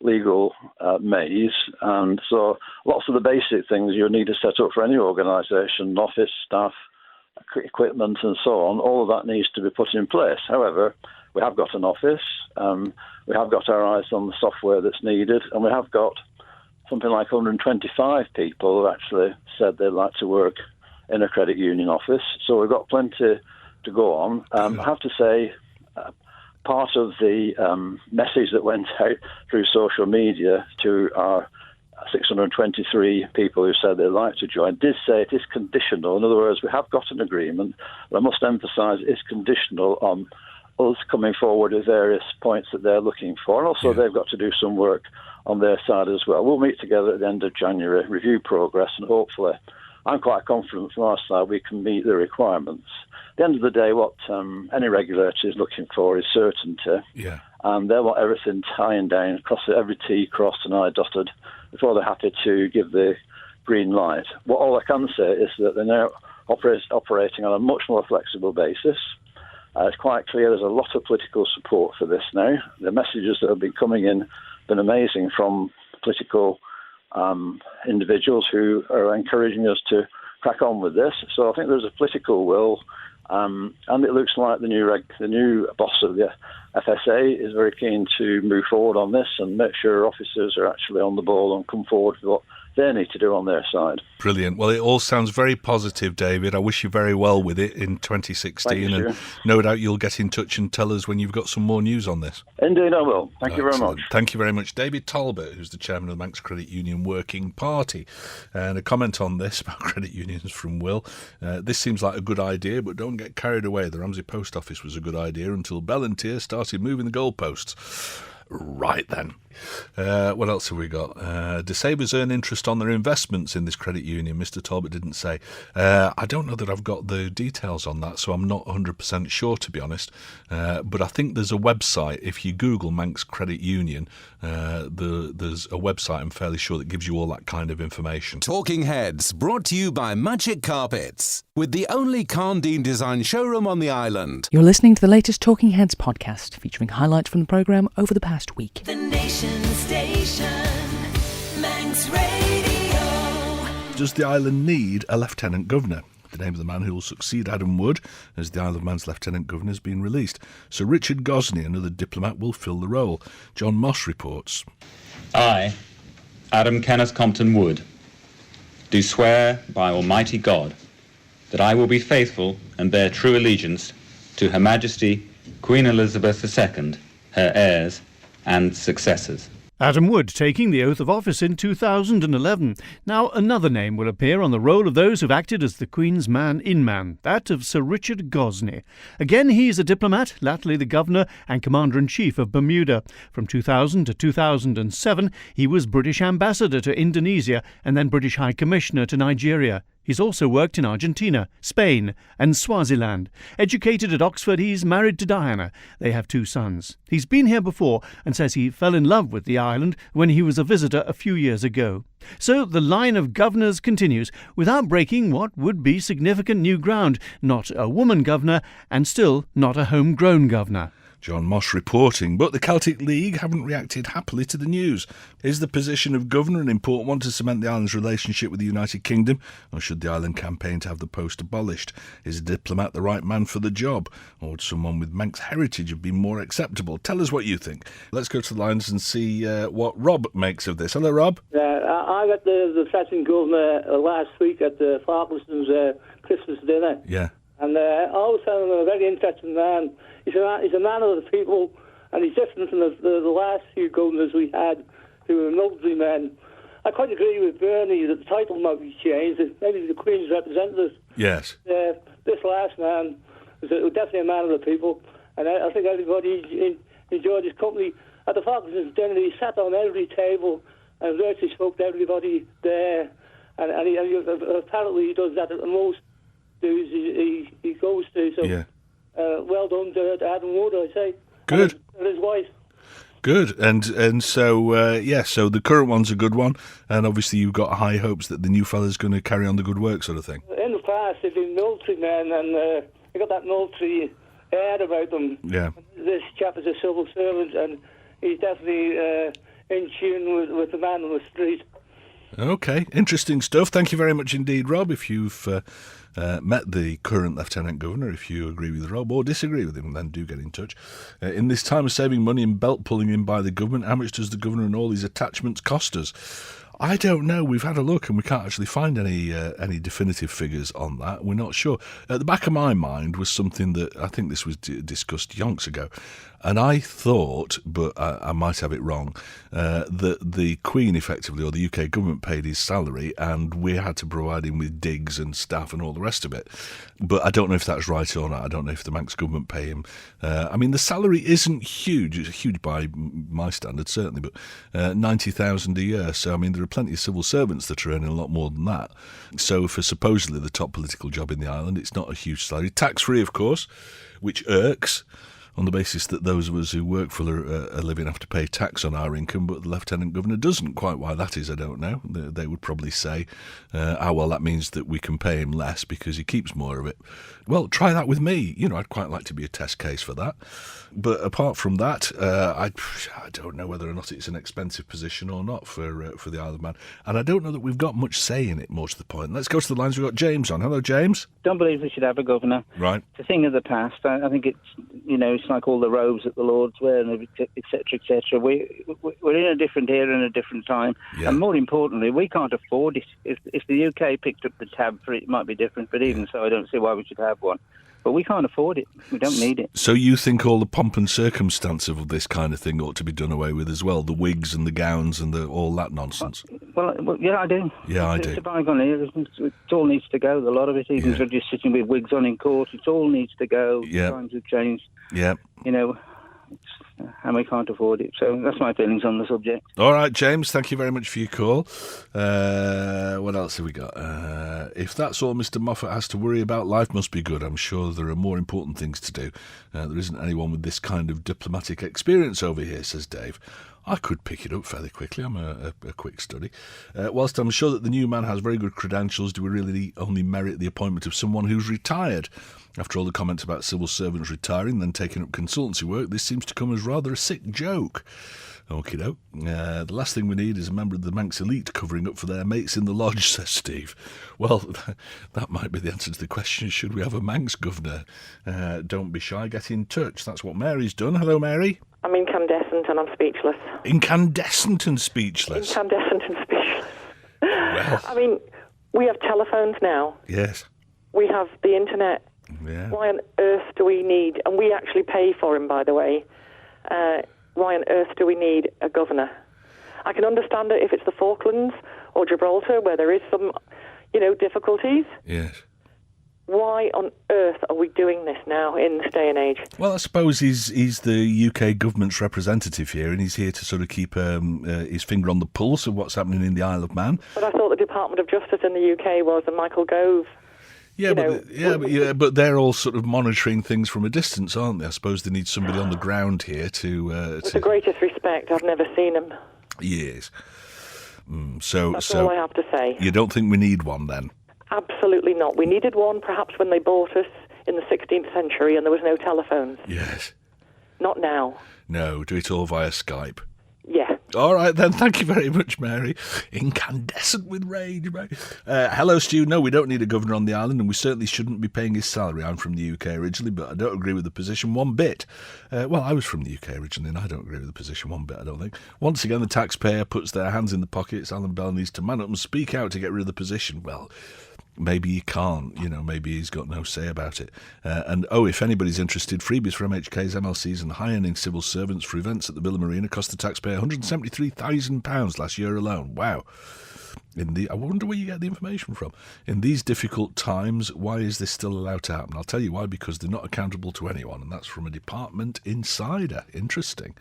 [SPEAKER 7] legal maze, and so lots of the basic things you need to set up for any organisation, office staff, equipment and so on, all of that needs to be put in place. However, we have got an office, we have got our eyes on the software that's needed, and we have got something like 125 people who actually said they'd like to work in a credit union office, so we've got plenty to go on. I have to say, part of the message that went out through social media to our 623 people who said they'd like to join did say it is conditional. In other words, we have got an agreement, but I must emphasise it is conditional on us coming forward with various points that they're looking for. And also they've got to do some work on their side as well. We'll meet together at the end of January, review progress, and hopefully I'm quite confident from our side we can meet the requirements. At the end of the day, what any regulator is looking for is certainty.
[SPEAKER 4] Yeah.
[SPEAKER 7] And they want everything tying down, every T crossed and I dotted, before they're happy to give the green light. All I can say is that they're now operating on a much more flexible basis. It's quite clear there's a lot of political support for this now. The messages that have been coming in have been amazing from political individuals who are encouraging us to crack on with this. So I think there's a political will, and it looks like the new boss of the FSA is very keen to move forward on this and make sure officers are actually on the ball and come forward with what they need to do on their side.
[SPEAKER 4] Brilliant. Well, it all sounds very positive, David. I wish you very well with it in 2016.
[SPEAKER 7] Thank you,
[SPEAKER 4] and
[SPEAKER 7] Stu.
[SPEAKER 4] no doubt you'll get in touch and tell us when you've got some more news on this.
[SPEAKER 7] Indeed, I will. Thank you very
[SPEAKER 4] Excellent.
[SPEAKER 7] much.
[SPEAKER 4] Thank you very much. David Talbot, who's the chairman of the Manx Credit Union Working Party. And a comment on this about credit unions from Will. This seems like a good idea, but don't get carried away. The Ramsey Post Office was a good idea until Ballantyre started moving the goalposts. Right then. What else have we got? Do savers earn interest on their investments in this credit union? Mr. Talbot didn't say. I don't know that I've got the details on that, so I'm not 100% sure, to be honest. But I think there's a website. If you Google Manx Credit Union, there's a website, I'm fairly sure, that gives you all that kind of information.
[SPEAKER 1] Talking Heads, brought to you by Magic Carpets, with the only Carndine design showroom on the island.
[SPEAKER 3] You're listening to the latest Talking Heads podcast, featuring highlights from the programme over the past week.
[SPEAKER 2] The Nation Station, Manx Radio.
[SPEAKER 4] Does the island need a Lieutenant Governor? The name of the man who will succeed Adam Wood as the Isle of Man's Lieutenant Governor has been released. Sir Richard Gosney, another diplomat, will fill the role. John Moss reports.
[SPEAKER 8] I, Adam Kenneth Compton Wood, do swear by Almighty God that I will be faithful and bear true allegiance to Her Majesty Queen Elizabeth II, her heirs and successors.
[SPEAKER 9] Adam Wood taking the oath of office in 2011. Now another name will appear on the roll of those who've acted as the Queen's man-in-man, that of Sir Richard Gosney. Again, he's a diplomat, latterly the Governor and Commander-in-Chief of Bermuda. From 2000 to 2007, he was British Ambassador to Indonesia and then British High Commissioner to Nigeria. He's also worked in Argentina, Spain and Swaziland. Educated at Oxford, he's married to Diana. They have 2 sons. He's been here before and says he fell in love with the island when he was a visitor a few years ago. So the line of governors continues without breaking what would be significant new ground. Not a woman governor and still not a homegrown governor.
[SPEAKER 4] John Moss reporting, but the Celtic League haven't reacted happily to the news. Is the position of governor an important one to cement the island's relationship with the United Kingdom, or should the island campaign to have the post abolished? Is a diplomat the right man for the job, or would someone with Manx heritage have been more acceptable? Tell us what you think. Let's go to the lines and see what Rob makes of this. Hello, Rob.
[SPEAKER 10] I got the session governor last week at the Falklands Christmas dinner.
[SPEAKER 4] Yeah.
[SPEAKER 10] And I was telling him a very interesting man. He's a man of the people, and he's different from the last few governors we had who were military men. I quite agree with Bernie that the title might be changed, maybe the Queen's representative.
[SPEAKER 4] Yes.
[SPEAKER 10] This last man was definitely a man of the people, and I think everybody enjoyed his company. At the Falklands dinner, he sat on every table and virtually spoke to everybody there, and he apparently he does that at the most dues he goes to. So.
[SPEAKER 4] Yeah.
[SPEAKER 10] Well done to Adam Wood, I say.
[SPEAKER 4] Good.
[SPEAKER 10] And his wife.
[SPEAKER 4] Good. And so, so the current one's a good one, and obviously you've got high hopes that the new fella's going to carry on the good work sort of thing.
[SPEAKER 10] In the past, they've been military men, and they got that military air about them.
[SPEAKER 4] Yeah.
[SPEAKER 10] This chap is a civil servant, and he's definitely in tune with the man on the street.
[SPEAKER 4] Okay, interesting stuff. Thank you very much indeed, Rob. If you've met the current Lieutenant Governor, if you agree with Rob or disagree with him, then do get in touch. In this time of saving money and belt pulling in by the government, how much does the Governor and all these attachments cost us? I don't know. We've had a look and we can't actually find any definitive figures on that. We're not sure. At the back of my mind was something that I think this was discussed yonks ago, and I thought, but I might have it wrong, that the Queen effectively, or the UK government, paid his salary and we had to provide him with digs and staff and all the rest of it. But I don't know if that's right or not. I don't know if the Manx government pay him. I mean, the salary isn't huge. It's huge by my standards, certainly, but $90,000 a year. So, I mean, there are plenty of civil servants that are earning a lot more than that. So for supposedly the top political job in the island, it's not a huge salary. Tax-free, of course, which irks, on the basis that those of us who work for a living have to pay tax on our income, but the Lieutenant Governor doesn't. Quite why that is, I don't know. They would probably say, well, that means that we can pay him less because he keeps more of it. Well, try that with me. You know, I'd quite like to be a test case for that. But apart from that, I don't know whether or not it's an expensive position or not for the Isle of Man. And I don't know that we've got much say in it, more to the point. Let's go to the lines. We've got James on. Hello, James.
[SPEAKER 11] Don't believe we should have a governor.
[SPEAKER 4] Right.
[SPEAKER 11] It's a thing of the past. I think it's, it's like all the robes that the Lords wear, and etc., etc. We're in a different era and a different time, and more importantly, we can't afford it. If the UK picked up the tab for it, it might be different, but even so, I don't see why we should have one. But we can't afford it. We don't need it.
[SPEAKER 4] So you think all the pomp and circumstance of this kind of thing ought to be done away with as well? The wigs and the gowns and all that nonsense?
[SPEAKER 11] Well, yeah, I do.
[SPEAKER 4] Yeah, I do.
[SPEAKER 11] It's a bygone era. It all needs to go. A lot of it, even for just sitting with wigs on in court, it all needs to go. Times have changed.
[SPEAKER 4] Yeah.
[SPEAKER 11] And we can't afford it. So that's my feelings on the subject.
[SPEAKER 4] All right, James, thank you very much for your call. What else have we got? If that's all Mr. Moffat has to worry about, life must be good. I'm sure there are more important things to do. There isn't anyone with this kind of diplomatic experience over here, says Dave. I could pick it up fairly quickly. I'm a quick study. Whilst I'm sure that the new man has very good credentials, do we really only merit the appointment of someone who's retired? After all the comments about civil servants retiring, then taking up consultancy work, this seems to come as rather a sick joke. Okie doke. The last thing we need is a member of the Manx elite covering up for their mates in the lodge, says Steve. Well, that might be the answer to the question, should we have a Manx governor? Don't be shy, get in touch. That's what Mary's done. Hello, Mary.
[SPEAKER 12] I'm incandescent and I'm speechless.
[SPEAKER 4] Incandescent and speechless?
[SPEAKER 12] Incandescent and speechless.
[SPEAKER 4] Well.
[SPEAKER 12] I mean, we have telephones now.
[SPEAKER 4] Yes.
[SPEAKER 12] We have the internet.
[SPEAKER 4] Yeah.
[SPEAKER 12] Why on earth do we need, and we actually pay for him, by the way, why on earth do we need a governor? I can understand it if it's the Falklands or Gibraltar where there is some, difficulties.
[SPEAKER 4] Yes.
[SPEAKER 12] Why on earth are we doing this now in this day and age?
[SPEAKER 4] Well, I suppose he's the UK government's representative here, and he's here to sort of keep his finger on the pulse of what's happening in the Isle of Man.
[SPEAKER 12] But I thought the Department of Justice in the UK was a Michael Gove.
[SPEAKER 4] Yeah, but they're all sort of monitoring things from a distance, aren't they? I suppose they need somebody on the ground here to... With
[SPEAKER 12] the greatest respect, I've never seen him.
[SPEAKER 4] Yes. That's
[SPEAKER 12] all I have to say.
[SPEAKER 4] You don't think we need one, then?
[SPEAKER 12] Absolutely not. We needed one perhaps when they bought us in the 16th century and there was no telephones.
[SPEAKER 4] Yes.
[SPEAKER 12] Not now.
[SPEAKER 4] No, do it all via Skype.
[SPEAKER 12] Yeah.
[SPEAKER 4] All right, then. Thank you very much, Mary. Incandescent with rage, Mary. Hello, Stu. No, we don't need a governor on the island, and we certainly shouldn't be paying his salary. I'm from the UK originally, but I don't agree with the position one bit. Well, I was from the UK originally, and I don't agree with the position one bit, I don't think. Once again, the taxpayer puts their hands in the pockets. Alan Bell needs to man up and speak out to get rid of the position. Well, maybe he can't, maybe he's got no say about it. If anybody's interested, freebies for MHKs, MLCs and high-earning civil servants for events at the Billa Marina cost the taxpayer £173,000 last year alone. Wow. I wonder where you get the information from. In these difficult times, why is this still allowed to happen? I'll tell you why, because they're not accountable to anyone, and that's from a department insider. Interesting.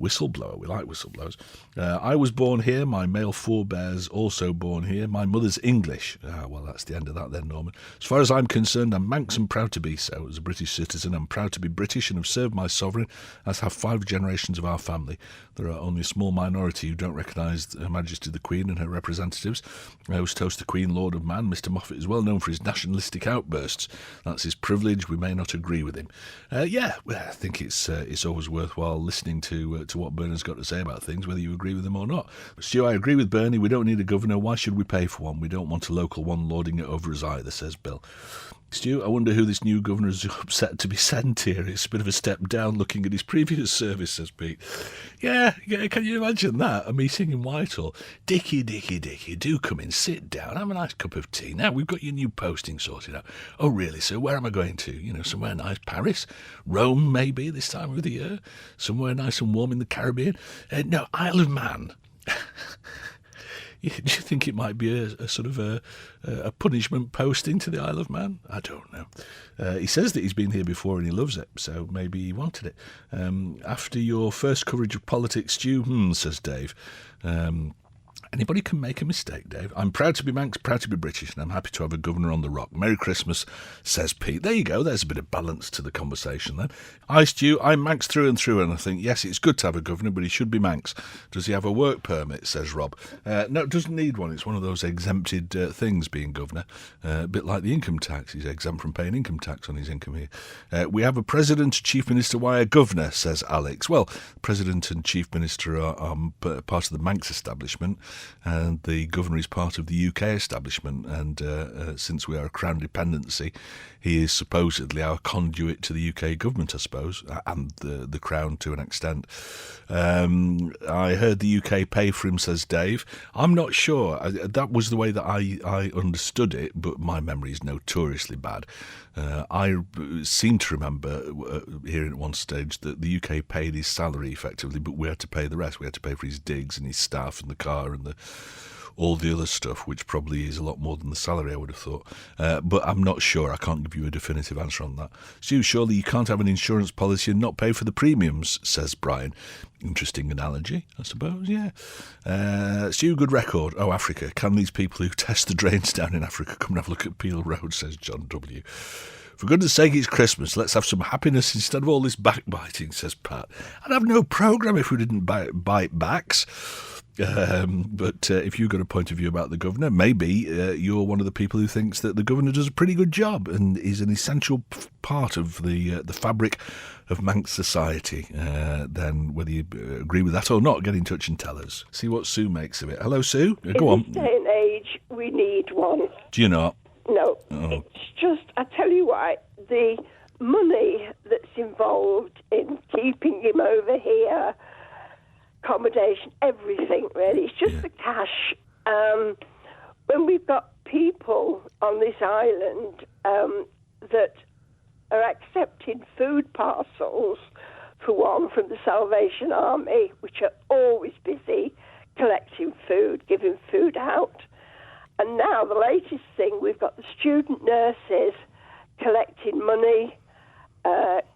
[SPEAKER 4] Whistleblower. We like whistleblowers. I was born here. My male forebears also born here. My mother's English. Well, that's the end of that then, Norman. As far as I'm concerned, I'm Manx and proud to be so. As a British citizen, I'm proud to be British and have served my sovereign, as have 5 generations of our family. There are only a small minority who don't recognise Her Majesty the Queen and her representatives. I always toast the Queen, Lord of Man. Mr. Moffat is well known for his nationalistic outbursts. That's his privilege. We may not agree with him. I think it's always worthwhile listening to what Bernard's got to say about things, whether you agree with him or not. Stu, I agree with Bernie. We don't need a governor. Why should we pay for one? We don't want a local one lording it over us either, says Bill. Stu, I wonder who this new governor is upset to be sent here. It's a bit of a step down looking at his previous service, says Pete. Yeah, can you imagine that? A meeting in Whitehall. Dickie, do come in, sit down, have a nice cup of tea. Now, we've got your new posting sorted out. Oh, really, sir? Where am I going to? Somewhere nice. Paris? Rome, maybe, this time of the year? Somewhere nice and warm in the Caribbean? No, Isle of Man. Do you think it might be a sort of a punishment posting to the Isle of Man? I don't know. He says that he's been here before and he loves it, so maybe he wanted it. After your first coverage of politics, Stu, says Dave. Anybody can make a mistake, Dave. I'm proud to be Manx, proud to be British, and I'm happy to have a governor on the rock. Merry Christmas, says Pete. There you go. There's a bit of balance to the conversation then. Hi, Stu. I'm Manx through and through, and I think, yes, it's good to have a governor, but he should be Manx. Does he have a work permit, says Rob. No, it doesn't need one. It's one of those exempted things, being governor. A bit like the income tax. He's exempt from paying income tax on his income here. We have a president, chief minister, why a governor, says Alex. Well, president and chief minister are part of the Manx establishment. and the governor is part of the UK establishment, and since we are a Crown dependency, he is supposedly our conduit to the UK government, I suppose, and the Crown to an extent. I heard the UK pay for him, says Dave. I'm not sure. That was the way that I understood it, but my memory is notoriously bad. I seem to remember hearing at one stage that the UK paid his salary effectively, but we had to pay the rest. We had to pay for his digs and his staff and the car and all the other stuff, which probably is a lot more than the salary, I would have thought. But I'm not sure. I can't give you a definitive answer on that. Stu, surely you can't have an insurance policy and not pay for the premiums, says Brian. Interesting analogy, I suppose, yeah. Stu, good record. Oh, Africa. Can these people who test the drains down in Africa come and have a look at Peel Road, says John W. For goodness sake, it's Christmas. Let's have some happiness instead of all this backbiting, says Pat. I'd have no programme if we didn't bite backs. But if you've got a point of view about the governor, maybe you're one of the people who thinks that the governor does a pretty good job and is an essential part of the fabric of Manx society. Then whether you agree with that or not, get in touch and tell us. See what Sue makes of it. Hello, Sue. Go on.
[SPEAKER 13] In this day and age, we need one.
[SPEAKER 4] Do you not?
[SPEAKER 13] No.
[SPEAKER 4] Oh.
[SPEAKER 13] It's just, I tell you why, the money that's involved in keeping him over here, accommodation, everything really. It's just the cash. When we've got people on this island that are accepting food parcels, for one, from the Salvation Army, which are always busy collecting food, giving food out. And now the latest thing, we've got the student nurses collecting money,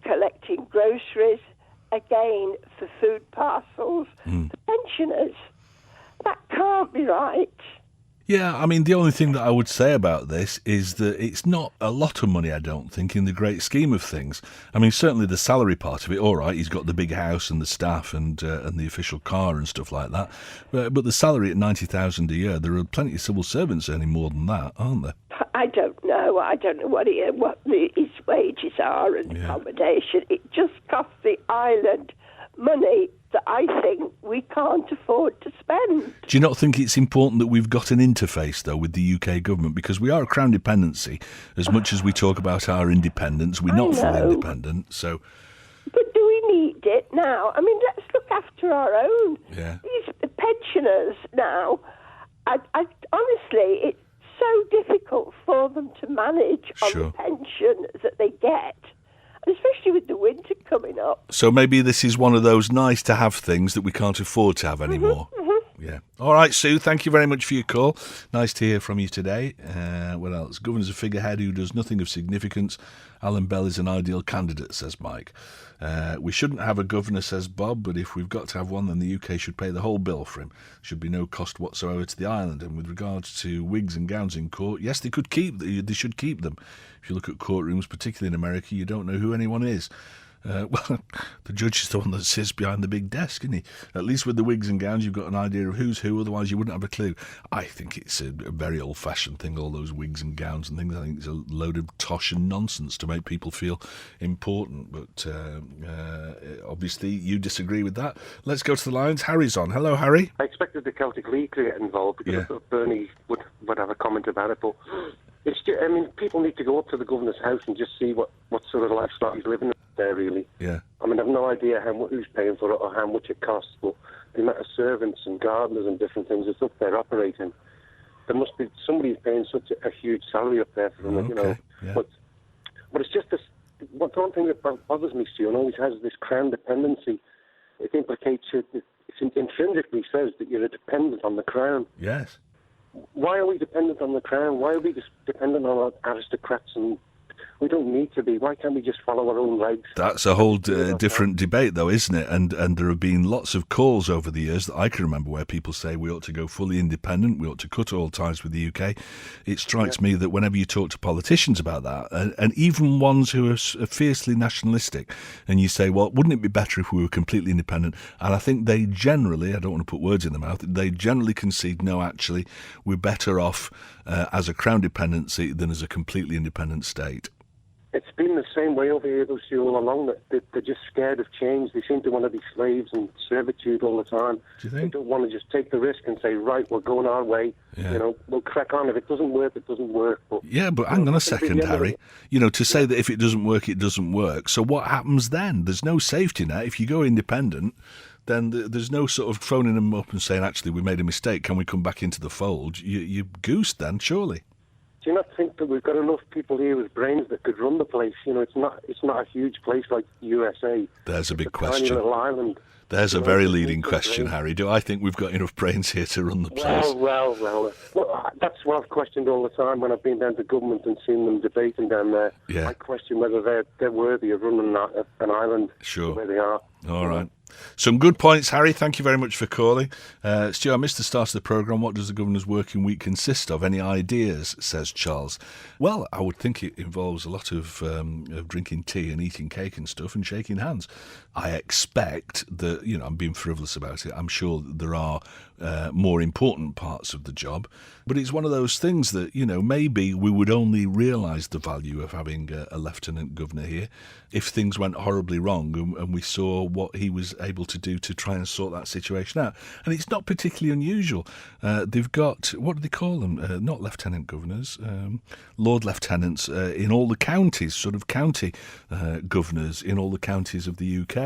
[SPEAKER 13] collecting groceries, again, for food parcels, for pensioners. That can't be right.
[SPEAKER 4] Yeah, I mean, the only thing that I would say about this is that it's not a lot of money, I don't think, in the great scheme of things. I mean, certainly the salary part of it, all right, he's got the big house and the staff and the official car and stuff like that. But the salary at $90,000 a year, there are plenty of civil servants earning more than that, aren't there?
[SPEAKER 13] I don't know. I don't know what his wages are and accommodation. It just costs the island money that I think we can't afford to spend.
[SPEAKER 4] Do you not think it's important that we've got an interface, though, with the UK government? Because we are a Crown dependency. As much as we talk about our independence, we're not fully independent, so...
[SPEAKER 13] But do we need it now? I mean, let's look after our own.
[SPEAKER 4] Yeah.
[SPEAKER 13] These pensioners now, I honestly, it's so difficult for them to manage on the pension that they get. Especially with the winter coming up.
[SPEAKER 4] So maybe this is one of those nice-to-have things that we can't afford to have anymore. Yeah. All right, Sue, thank you very much for your call. Nice to hear from you today. What else? Governor's a figurehead who does nothing of significance. Alan Bell is an ideal candidate, says Mike. We shouldn't have a governor, says Bob, but if we've got to have one, then the UK should pay the whole bill for him. Should be no cost whatsoever to the island. And with regards to wigs and gowns in court, yes, they should keep them. If you look at courtrooms, particularly in America, you don't know who anyone is. Well, the judge is the one that sits behind the big desk, isn't he? At least with the wigs and gowns, you've got an idea of who's who, otherwise you wouldn't have a clue. I think it's a very old-fashioned thing, all those wigs and gowns and things. I think it's a load of tosh and nonsense to make people feel important, but obviously you disagree with that. Let's go to the lines. Harry's on. Hello, Harry.
[SPEAKER 14] I expected the Celtic League to get involved because I thought Bernie would have a comment about it, but it's just, I mean, people need to go up to the governor's house and just see what sort of lifestyle he's living there, really.
[SPEAKER 4] Yeah.
[SPEAKER 14] I mean, I've no idea who's paying for it or how much it costs, but the amount of servants and gardeners and different things that's up there operating, there must be somebody's paying such a huge salary up there for them, you know.
[SPEAKER 4] Yeah.
[SPEAKER 14] But it's just this. One thing that bothers me, Stu, and always has this Crown dependency. It implicates it intrinsically says that you're a dependent on the Crown.
[SPEAKER 4] Yes.
[SPEAKER 14] Why are we dependent on the Crown? Why are we just dependent on aristocrats? And we don't need to be. Why can't we just follow our own legs?
[SPEAKER 4] That's a whole different debate, though, isn't it? And there have been lots of calls over the years that I can remember where people say we ought to go fully independent, we ought to cut all ties with the UK. It strikes me that whenever you talk to politicians about that, and even ones who are fiercely nationalistic, and you say, well, wouldn't it be better if we were completely independent? And I think they generally, I don't want to put words in their mouth, they generally concede, no, actually, we're better off as a Crown dependency than as a completely independent state.
[SPEAKER 14] It's been the same way over here, see, all along, that they're just scared of change. They seem to want to be slaves and servitude all the time.
[SPEAKER 4] Do you think?
[SPEAKER 14] They don't want to just take the risk and say, right, we're going our way.
[SPEAKER 4] Yeah.
[SPEAKER 14] We'll crack on. If it doesn't work, it doesn't work. But,
[SPEAKER 4] but hang on a second, Harry. To say that if it doesn't work, it doesn't work. So what happens then? There's no safety net. If you go independent, then there's no sort of phoning them up and saying, actually, we made a mistake. Can we come back into the fold? You're goosed then, surely.
[SPEAKER 14] Do you not think that we've got enough people here with brains that could run the place? It's not a huge place like USA.
[SPEAKER 4] There's a big
[SPEAKER 14] Tiny
[SPEAKER 4] question.
[SPEAKER 14] little island.
[SPEAKER 4] There's a very leading question, Harry. Do I think we've got enough brains here to run the place?
[SPEAKER 14] Well, that's what I've questioned all the time when I've been down to government and seen them debating down there.
[SPEAKER 4] Yeah.
[SPEAKER 14] I question whether they're worthy of running an island where they are.
[SPEAKER 4] All right. Some good points, Harry. Thank you very much for calling. Stu, I missed the start of the programme. What does the Governor's working week consist of? Any ideas, says Charles? Well, I would think it involves a lot of drinking tea and eating cake and stuff and shaking hands. I expect that, I'm being frivolous about it. I'm sure that there are more important parts of the job. But it's one of those things that, maybe we would only realise the value of having a Lieutenant Governor here if things went horribly wrong and we saw what he was able to do to try and sort that situation out. And it's not particularly unusual. They've got, what do they call them? Not Lieutenant Governors, Lord Lieutenants in all the counties, sort of county governors in all the counties of the UK.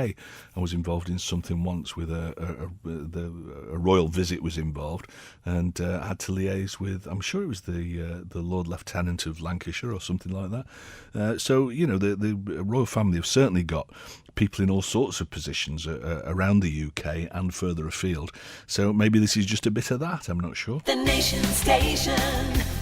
[SPEAKER 4] I was involved in something once with a royal visit was involved and had to liaise with, I'm sure it was the Lord Lieutenant of Lancashire or something like that. So, the royal family have certainly got people in all sorts of positions around the UK and further afield. So maybe this is just a bit of that, I'm not sure.
[SPEAKER 2] The Nation Station,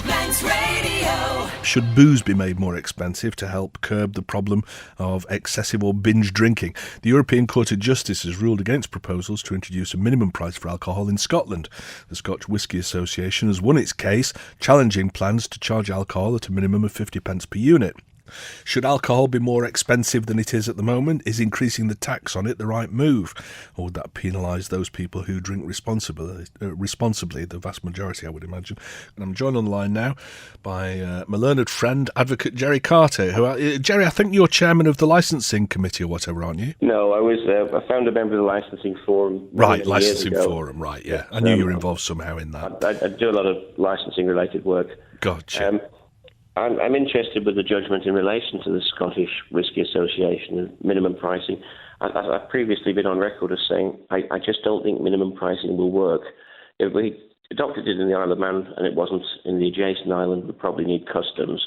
[SPEAKER 2] Manx Radio.
[SPEAKER 4] Should booze be made more expensive to help curb the problem of excessive or binge drinking? The European Court of Justice has ruled against proposals to introduce a minimum price for alcohol in Scotland. The Scotch Whisky Association has won its case, challenging plans to charge alcohol at a minimum of 50p per unit. Should alcohol be more expensive than it is at the moment? Is increasing the tax on it the right move? Or would that penalise those people who drink responsibly, the vast majority, I would imagine? And I'm joined on the line now by my learned friend, Advocate Jerry Carter. Jerry, I think you're chairman of the licensing committee or whatever, aren't you?
[SPEAKER 15] No, I was a founder member of the licensing forum.
[SPEAKER 4] Right, licensing forum, right, yeah. I knew you were involved somehow in that.
[SPEAKER 15] I do a lot of licensing-related work.
[SPEAKER 4] Gotcha.
[SPEAKER 15] I'm interested with the judgment in relation to the Scottish Whisky Association and minimum pricing. I've previously been on record as saying I just don't think minimum pricing will work. If we adopted it in the Isle of Man and it wasn't in the adjacent island, we'd probably need customs.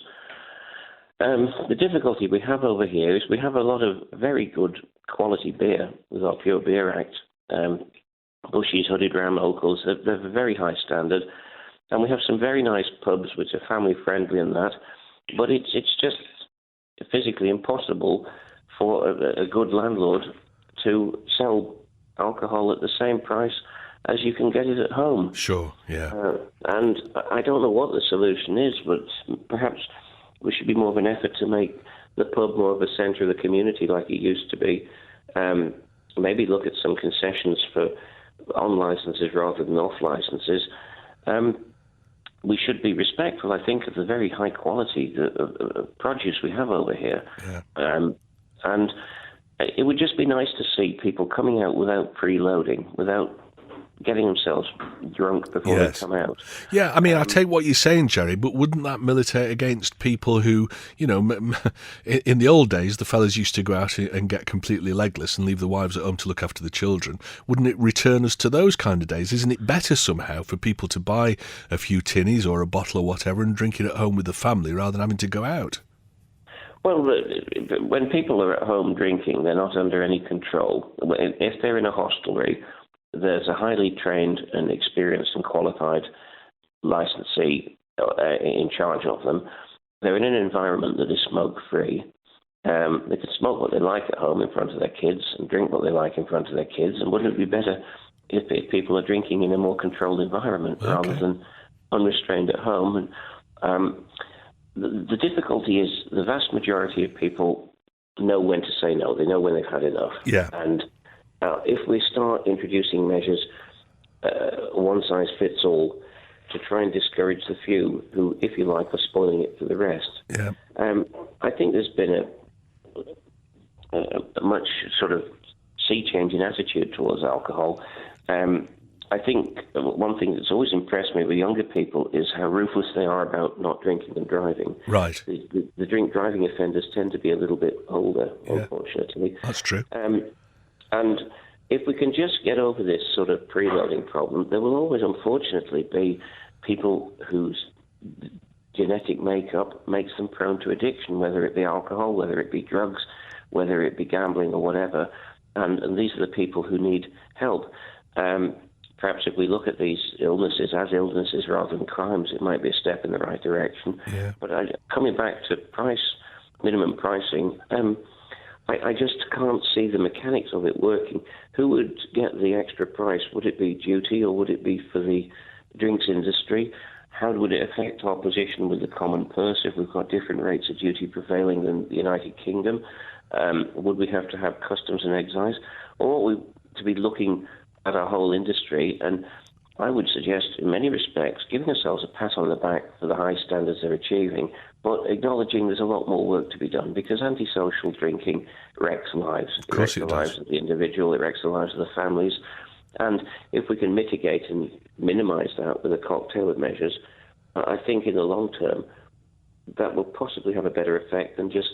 [SPEAKER 15] The difficulty we have over here is we have a lot of very good quality beer with our Pure Beer Act. Bushies, Hooded Ram, Ocals, they're a very high standard. And we have some very nice pubs which are family friendly and that, but it's just physically impossible for a good landlord to sell alcohol at the same price as you can get it at home.
[SPEAKER 4] Sure, yeah.
[SPEAKER 15] And I don't know what the solution is, but perhaps we should be more of an effort to make the pub more of a centre of the community like it used to be. Maybe look at some concessions for on licences rather than off licences. We should be respectful, I think, of the very high quality of produce we have over here.
[SPEAKER 4] Yeah.
[SPEAKER 15] And it would just be nice to see people coming out without preloading, without getting themselves drunk before they come out.
[SPEAKER 4] Yeah, I mean, I take what you're saying, Jerry, but wouldn't that militate against people who, in the old days, the fellas used to go out and get completely legless and leave the wives at home to look after the children. Wouldn't it return us to those kind of days? Isn't it better somehow for people to buy a few tinnies or a bottle or whatever and drink it at home with the family rather than having to go out?
[SPEAKER 15] Well, when people are at home drinking, they're not under any control. If they're in a hostelry, there's a highly trained and experienced and qualified licensee in charge of them. They're in an environment that is smoke-free. They can smoke what they like at home in front of their kids and drink what they like in front of their kids. And wouldn't it be better if people are drinking in a more controlled environment rather than unrestrained at home? And the difficulty is the vast majority of people know when to say no. They know when they've had enough.
[SPEAKER 4] Yeah.
[SPEAKER 15] And if we start introducing measures, one size fits all, to try and discourage the few who, if you like, are spoiling it for the rest.
[SPEAKER 4] Yeah.
[SPEAKER 15] I think there's been a much sort of sea change in attitude towards alcohol. I think one thing that's always impressed me with younger people is how ruthless they are about not drinking and driving.
[SPEAKER 4] Right.
[SPEAKER 15] The drink-driving offenders tend to be a little bit older, unfortunately.
[SPEAKER 4] That's true.
[SPEAKER 15] And if we can just get over this sort of preloading problem, there will always, unfortunately, be people whose genetic makeup makes them prone to addiction, whether it be alcohol, whether it be drugs, whether it be gambling or whatever. And these are the people who need help. Perhaps if we look at these illnesses as illnesses rather than crimes, it might be a step in the right direction.
[SPEAKER 4] Yeah.
[SPEAKER 15] But coming back to minimum pricing, I just can't see the mechanics of it working. Who would get the extra price? Would it be duty or would it be for the drinks industry? How would it affect our position with the common purse if we've got different rates of duty prevailing than the United Kingdom? Would we have to have customs and excise? Or are we to be looking at our whole industry? And I would suggest, in many respects, giving ourselves a pat on the back for the high standards they're achieving, but acknowledging there's a lot more work to be done, because antisocial drinking wrecks lives.
[SPEAKER 4] Of course
[SPEAKER 15] it wrecks the lives of the individual, it wrecks the lives of the families. And if we can mitigate and minimise that with a cocktail of measures, I think in the long term that will possibly have a better effect than just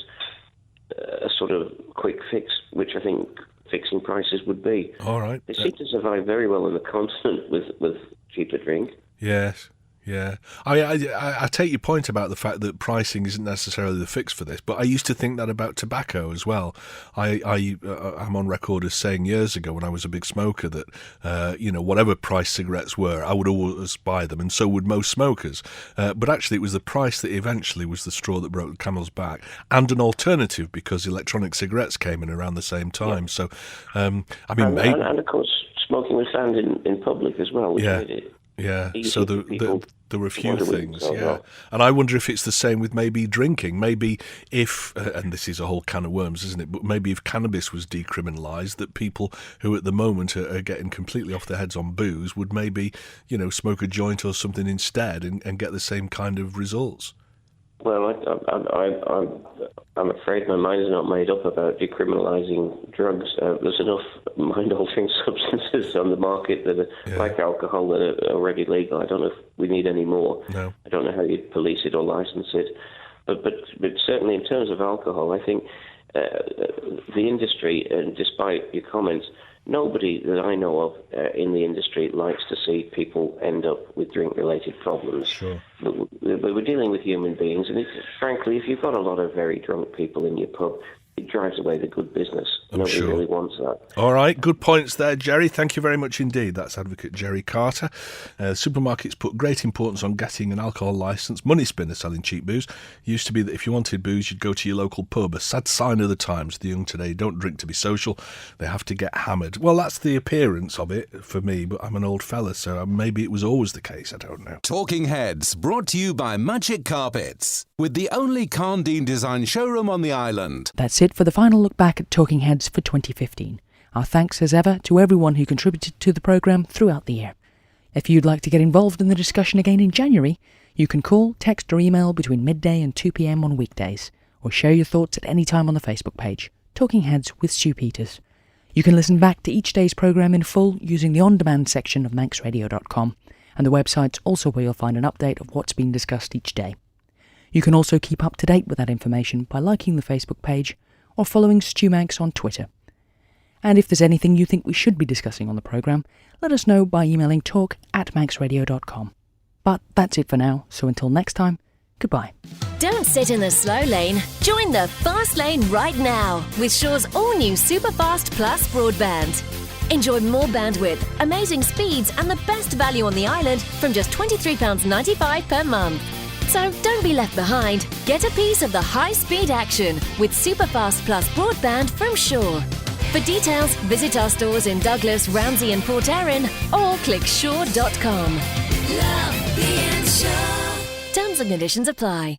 [SPEAKER 15] a sort of quick fix, which I think fixing prices would be.
[SPEAKER 4] All right.
[SPEAKER 15] They seem to survive very well on the continent with cheaper drink.
[SPEAKER 4] Yes. Yeah, I take your point about the fact that pricing isn't necessarily the fix for this, but I used to think that about tobacco as well. I'm on record as saying years ago when I was a big smoker that whatever price cigarettes were, I would always buy them, and so would most smokers. But actually, it was the price that eventually was the straw that broke the camel's back, and an alternative because electronic cigarettes came in around the same time. Yeah. So, and
[SPEAKER 15] of course, smoking was banned in public as well. Which made it
[SPEAKER 4] so there were a few things, And I wonder if it's the same with maybe drinking. Maybe if, and this is a whole can of worms, isn't it? But maybe if cannabis was decriminalised, that people who at the moment are getting completely off their heads on booze would maybe, smoke a joint or something instead and get the same kind of results.
[SPEAKER 15] Well, I'm afraid my mind is not made up about decriminalising drugs. There's enough mind-altering substances on the market that are like alcohol that are already legal. I don't know if we need any more.
[SPEAKER 4] No.
[SPEAKER 15] I don't know how you police it or licence it. But certainly in terms of alcohol, I think the industry, and despite your comments, nobody that I know of in the industry likes to see people end up with drink-related problems.
[SPEAKER 4] Sure.
[SPEAKER 15] But we're dealing with human beings, and frankly, if you've got a lot of very drunk people in your pub, it drives away the good business. Nobody really wants that.
[SPEAKER 4] All right, good points there, Jerry. Thank you very much indeed. That's Advocate Jerry Carter. Supermarkets put great importance on getting an alcohol licence. Money spinner selling cheap booze. Used to be that if you wanted booze, you'd go to your local pub. A sad sign of the times. The young today don't drink to be social. They have to get hammered. Well, that's the appearance of it for me, but I'm an old fella, so maybe it was always the case. I don't know.
[SPEAKER 1] Talking Heads, brought to you by Magic Carpets, with the only Carndine design showroom on the island.
[SPEAKER 3] That's it for the final look back at Talking Heads for 2015. Our thanks as ever to everyone who contributed to the programme throughout the year. If you'd like to get involved in the discussion again in January, you can call, text or email between midday and 2 p.m. on weekdays, or share your thoughts at any time on the Facebook page, Talking Heads with Stu Peters. You can listen back to each day's programme in full using the on-demand section of manxradio.com, and the website's also where you'll find an update of what's been discussed each day. You can also keep up to date with that information by liking the Facebook page or following Stu Manx on Twitter. And if there's anything you think we should be discussing on the programme, let us know by emailing talk@manxradio.com. But that's it for now, so until next time, goodbye.
[SPEAKER 16] Don't sit in the slow lane. Join the fast lane right now with Shaw's all-new Superfast Plus broadband. Enjoy more bandwidth, amazing speeds and the best value on the island from just £23.95 per month. So don't be left behind. Get a piece of the high-speed action with Superfast Plus broadband from Shaw. For details, visit our stores in Douglas, Ramsey and Port Erin or click shaw.com.
[SPEAKER 2] Love being Shaw.
[SPEAKER 16] Terms and conditions apply.